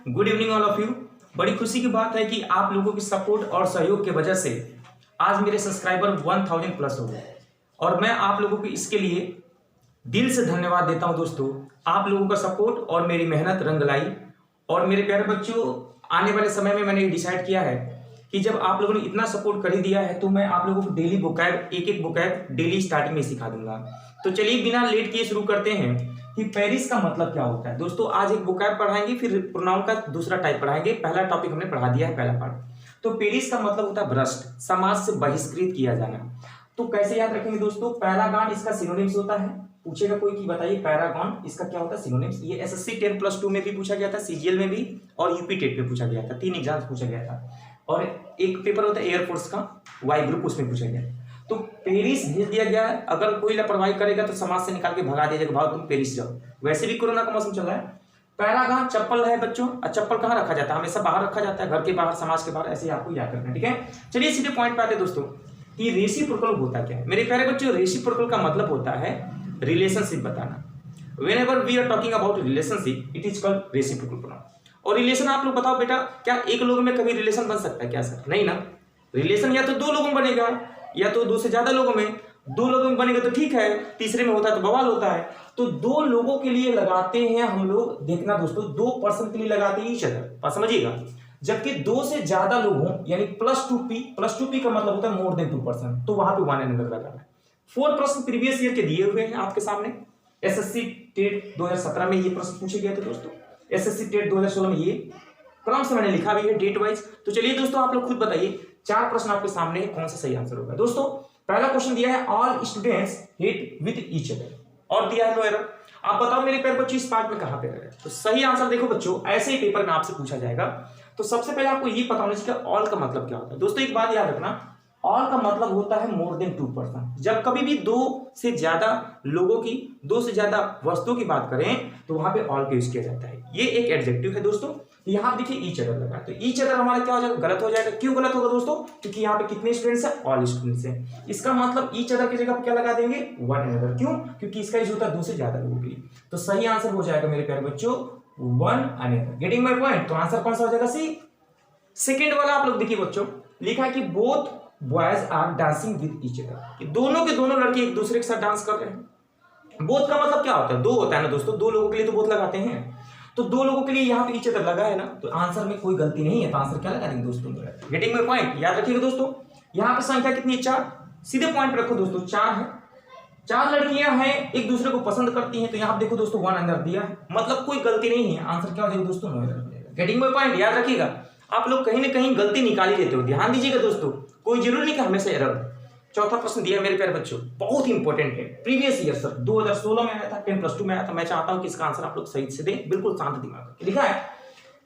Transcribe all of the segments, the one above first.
Good evening all of you. बड़ी खुशी की बात है कि आप लोगों की सपोर्ट और सहयोग की वजह से आज मेरे सब्सक्राइबर 1000 प्लस हो गए और मैं आप लोगों को इसके लिए दिल से धन्यवाद देता हूं। दोस्तों, आप लोगों का सपोर्ट और मेरी मेहनत रंग लाई। और मेरे प्यारे बच्चों, आने वाले समय में मैंने डिसाइड किया है कि जब आप लोगों ने इतना सपोर्ट कर ही दिया है तो मैं आप लोगों को डेली वोकैब एक वोकैब डेली स्टार्टिंग में सिखा दूंगा। तो चलिए बिना लेट किए शुरू करते हैं कि पेरिस का मतलब क्या होता है। दोस्तों, आज एक वोकैब पढ़ाएंगे, फिर प्रोनाउन का दूसरा टाइप पढ़ाएंगे। पहला टॉपिक हमने पढ़ा दिया है, पहला पार्ट। तो पेरिस का मतलब होता है भ्रष्ट, समाज से बहिष्कृत किया जाना। तो कैसे याद रखेंगे दोस्तों? पैरागॉन इसका सिनोनिम्स होता है। पूछेगा कोई कि बताइए पैरागॉन इसका क्या होता है सिनोनिम्स। ये एसएससी 10+2 में भी पूछा गया था, सीजीएल में भी और यूपी टेट में पूछा गया था। 3 एग्जाम्स पूछा गया था और एक पेपर होता है एयरफोर्स का वाई ग्रुप, उसमें पूछा गया। तो पेरिस भेज दिया गया है। अगर कोई लापरवाही करेगा तो समाज से निकाल के भगा दिया जाएगा, भाव तुम पेरिस जाओ। वैसे भी कोरोना का मौसम चल रहा है। पैरागॉन चप्पल है बच्चों, और चप्पल कहाँ रखा जाता है? हमेशा बाहर रखा जाता है, घर के बाहर, समाज के बाहर। ऐसे आपको याद रखना है, ठीक है। चलिए सीधे पॉइंट पे आते हैं दोस्तों कि रेसिप्रोकल होता क्या है। मेरे प्यारे बच्चों, रेसिप्रोकल का मतलब होता है रिलेशनशिप बताना। Whenever we are talking about relationship, it is called reciprocal pronoun। और रिलेशन आप लोग बताओ बेटा, क्या एक लोगों में कभी रिलेशन बन सकता है क्या सर? नहीं ना। रिलेशन या तो 2 लोगों में बनेगा या तो 2 से ज्यादा लोगों में। 2 लोगों में बनेगा तो ठीक है, तीसरे में होता है तो बवाल होता है। तो 2 लोगों के लिए लगाते हैं हम लोग। देखना दोस्तों, 2 पर्सन के लिए लगाते हैं ईच अदर, बात समझिएगा। जबकि 2 से ज्यादा लोग हों यानी +2p का मतलब होता है मोर देन 2 पर्सन, तो वहां पे 1 एंड लगाना है। 4 प्रश्न प्रीवियस ईयर के दिए हुए हैं आपके सामने। एसएससी टेट 2017 में ये प्रश्न पूछे गए थे दोस्तों। एसएससी टेट 2016 में ये क्रम से मैंने लिखा भी है डेट वाइज। तो चलिए दोस्तों, आप लोग खुद बताइए, 4 प्रश्न आपके सामने है, कौन सा सही आंसर होगा। दोस्तों, पहला क्वेश्चन दिया है all students hate with each other, और दिया है नो एरर। आप बताओ मेरे प्यारे बच्चों, इस पार्ट में कहां पे एरर है? तो सही आंसर देखो बच्चों, ऐसे ही पेपर में आपसे पूछा जाएगा। तो सबसे पहले आपको ये पता होना चाहिए ऑल का मतलब क्या होता है। दोस्तों, एक बात याद रखना, ऑल का मतलब होता है मोर देन 2 पर्सन। जब कभी भी 2 से ज्यादा लोगों की, 2 से ज्यादा वस्तुओं की बात करें तो वहां पे ऑल का यूज किया जाता है। ये एक एडजेक्टिव है दोस्तों। यहां देखिए ईच अदर लगा, तो ईच अदर हमारा क्या हो जाएगा? गलत हो जाएगा। क्यों गलत होगा दोस्तों? क्योंकि यहाँ पे कितने स्टूडेंट्स हैं? ऑल स्टूडेंट्स हैं। इसका मतलब ईच अदर की जगह पर क्या लगा देंगे? 1 अनदर। क्यों? क्योंकि इसका यूज होता है 2 से ज्यादा लोगों के लिए। तो सही आंसर हो जाएगा मेरे प्यारे बच्चों 1 अनदर। Getting my point? तो आंसर कौन सा हो जाएगा? सी। सेकेंड वाला आप लोग देखिए बच्चों, लिखा है कि both boys are dancing with each other. दोनों के दोनों लड़के एक दूसरे के साथ डांस कर रहे हैं। बोथ का मतलब क्या होता है? 2 होता है ना दोस्तों, 2 लोगों के लिए तो बोथ लगाते हैं। तो 2 लोगों के लिए यहाँ पे ईच अदर लगा है ना, तो आंसर में कोई गलती नहीं है। तो आंसर क्या लगा देंगे दोस्तों? Getting my point? याद रखिएगा दोस्तों, यहाँ पे संख्या कितनी है? 4। सीधे पॉइंट पे रखो दोस्तों, 4 है। 4 लड़कियां हैं, एक दूसरे को पसंद करती हैं। तो यहाँ देखो दोस्तों 1 अंदर दिया है, मतलब कोई गलती नहीं है। आंसर क्या हो जाएगा दोस्तों? No error. Getting my point? याद रखिएगा, आप लोग कहीं ना कहीं गलती निकाल ही लेते हो, ध्यान दीजिएगा दोस्तों। कोई जरूरी नहीं कि हमेशा एरर। चौथा प्रश्न दिया है मेरे प्यारे बच्चों, बहुत इंपॉर्टेंट है। प्रीवियस ईयर सर 2016 में आया था, 10+2 में आया था। मैं चाहता हूं कि इसका आंसर आप लोग सही से दें, बिल्कुल शांत दिमाग। लिखा है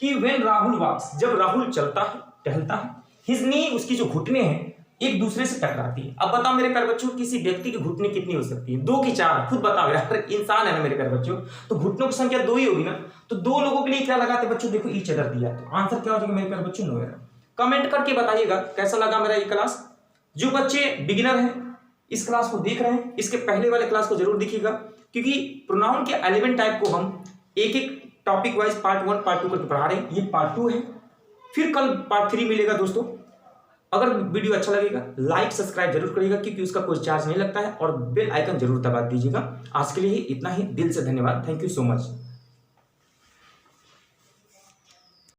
कि व्हेन राहुल वॉक्स, जब राहुल चलता है, टहलता है, हिज नी, उसकी जो घुटने हैं एक दूसरे से टकराती है। अब बताओ मेरे प्यारे बच्चों, किसी व्यक्ति की घुटने कितनी हो सकती है? 2 की 4? खुद बताओ यार, इंसान है ना मेरे प्यारे बच्चों, तो घुटनों की संख्या 2 ही होगी ना। तो 2 लोगों के लिए क्या लगाते बच्चों? देखो ईच अदर दिया, तो आंसर क्या हो जाएगा मेरे प्यारे बच्चों? No error. कमेंट करके बताइएगा कैसा लगा मेरा ये क्लास। जो बच्चे बिगिनर हैं इस क्लास को देख रहे हैं, इसके पहले वाले क्लास को जरूर देखिएगा, क्योंकि प्रोनाउन के 11 टाइप को हम एक टॉपिक वाइज पार्ट 1 पार्ट 2 करके पढ़ा रहे हैं। ये पार्ट 2 है, फिर कल पार्ट 3 मिलेगा दोस्तों। अगर वीडियो अच्छा लगेगा लाइक सब्सक्राइब जरूर करिएगा, क्योंकि उसका कोई चार्ज नहीं लगता है, और बेल आइकन जरूर दबा दीजिएगा। आज के लिए इतना ही, दिल से धन्यवाद। Thank you so much.